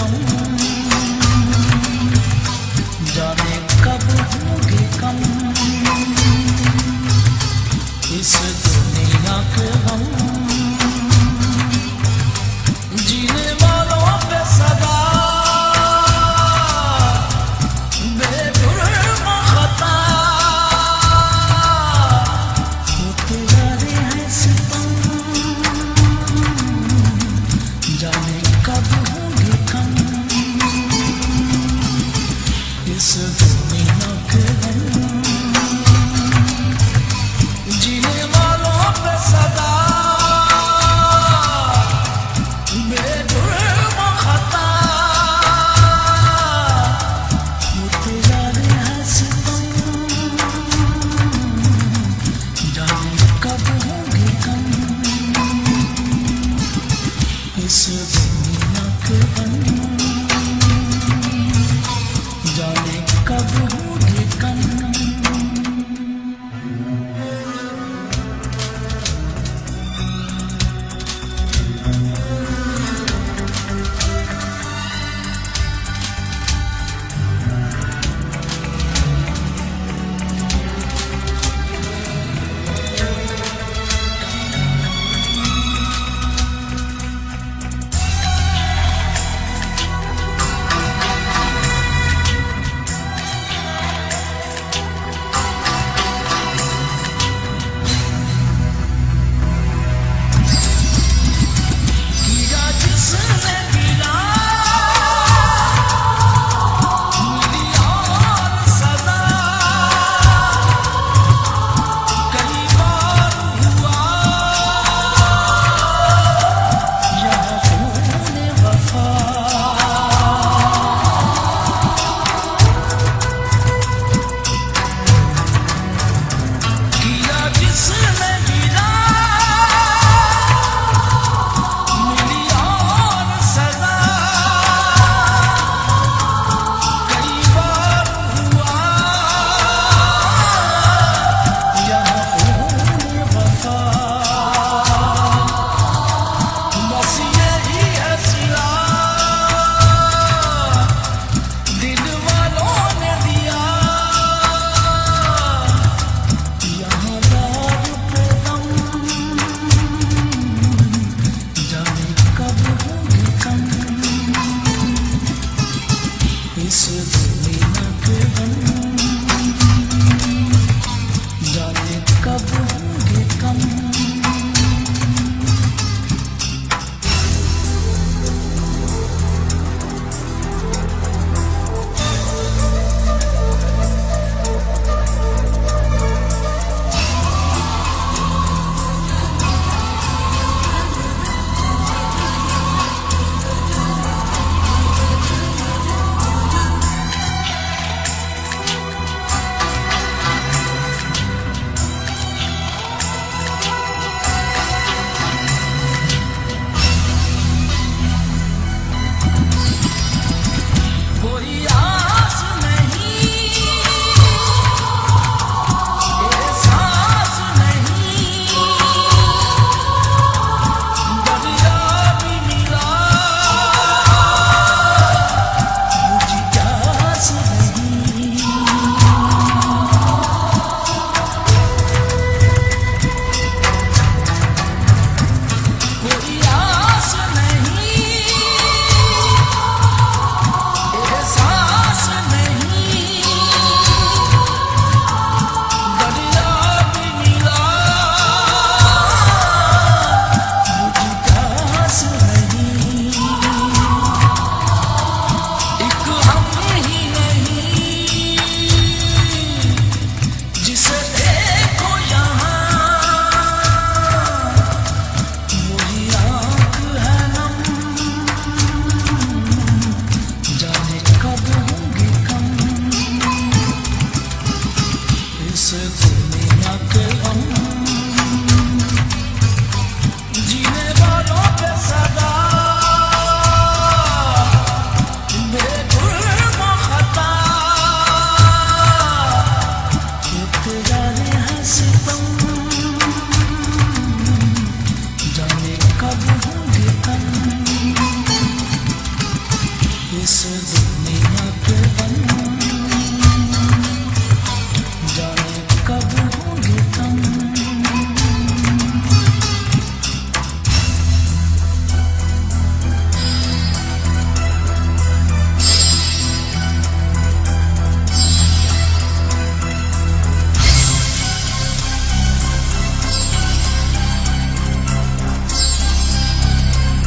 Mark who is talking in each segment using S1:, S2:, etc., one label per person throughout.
S1: गम, जाने कब होंगे कम इस दुनिया के हम। जीने वालों पे सदा बेजुर्म खता होते जा रहे हैं सितम, जाने कब होंगे कम इस दुनिया के हम। जीने वालों पे सदा बेजुर्म खता होते जा रहे हैं सितम, जाने कब होंगे कम इस दुनिया के हम। जाने कब होंगे कम।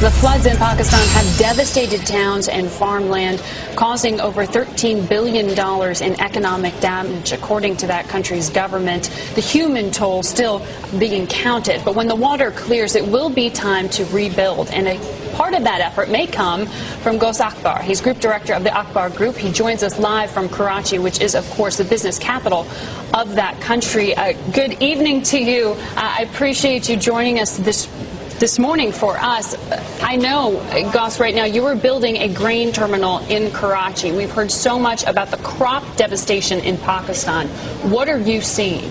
S2: The floods in Pakistan have devastated towns and farmland, causing over $13 billion in economic damage, according to that country's government. The human toll still being counted, but when the water clears, it will be time to rebuild. And a part of that effort may come from Ghaus Akbar. He's group director of the Akbar Group. He joins us live from Karachi, which is, of course, the business capital of that country. Good evening to you. I appreciate you joining us this morning for us. I know, Ghaus, right now you are building a grain terminal in Karachi. We've heard so much about the crop devastation in Pakistan. What are you seeing?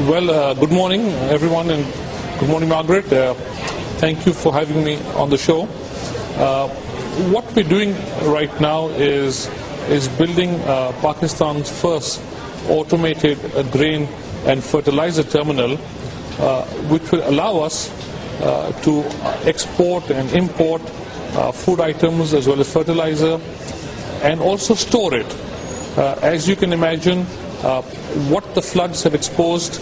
S3: Well, good morning, everyone, and good morning, Margaret. Thank you for having me on the show. What we're doing right now is building Pakistan's first automated grain and fertilizer terminal, which will allow us to export and import food items as well as fertilizer, and also store it. As you can imagine, what the floods have exposed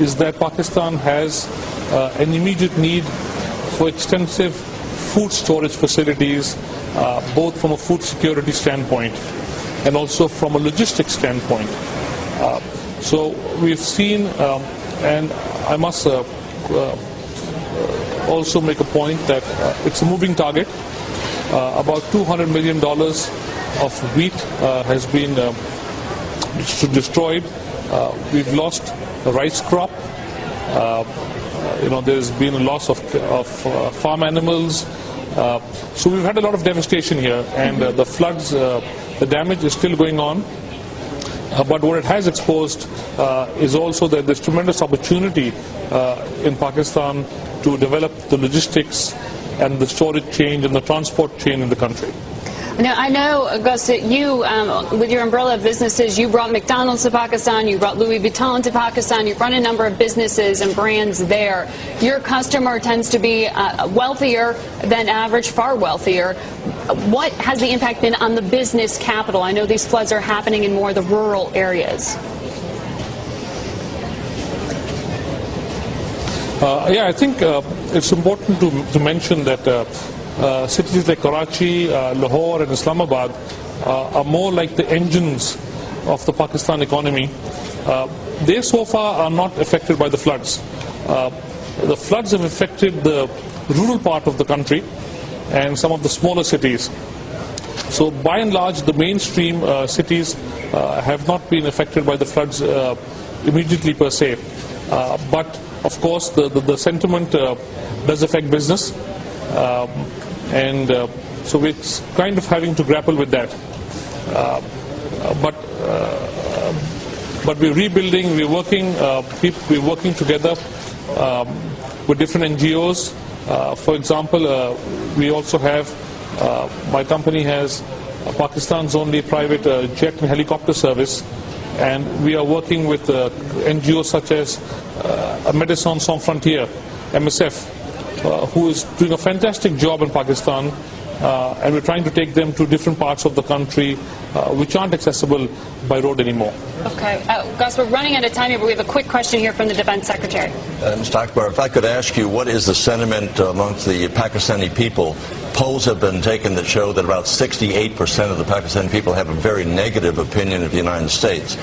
S3: is that Pakistan has an immediate need for extensive food storage facilities, both from a food security standpoint and also from a logistics standpoint. So we've seen, and I must also make a point that it's a moving target. About $200 million of wheat has been destroyed. We've lost the rice crop. There's been a loss of farm animals. So we've had a lot of devastation here, and the floods, the damage is still going on. But what it has exposed is also that there's tremendous opportunity in Pakistan to develop the logistics and the storage chain and the transport chain in the country.
S2: Now, I know, Ghaus, that you, with your umbrella of businesses, you brought McDonald's to Pakistan, you brought Louis Vuitton to Pakistan, you've run a number of businesses and brands there. Your customer tends to be wealthier than average, far wealthier. What has the impact been on the business capital? I know these floods are happening in more of the rural areas.
S3: I think it's important to mention that cities like Karachi, Lahore and Islamabad are more like the engines of the Pakistan economy. They so far are not affected by the floods. The floods have affected the rural part of the country and some of the smaller cities. So by and large, the mainstream cities have not been affected by the floods immediately per se. But of course, the sentiment does affect business. So we're kind of having to grapple with that. But we're rebuilding, we're working together with different NGOs. For example, we also have, my company has Pakistan's only private jet and helicopter service, and we are working with NGOs such as Médecins Sans Frontières, MSF, who is doing a fantastic job in Pakistan, and we're trying to take them to different parts of the country which aren't accessible by road anymore.
S2: Okay. Ghaus, we're running out of time here, but we have a quick question here from the Defense Secretary.
S4: Mr. Akbar, if I could ask you, what is the sentiment amongst the Pakistani people? Polls have been taken that show that about 68% of the Pakistani people have a very negative opinion of the United States.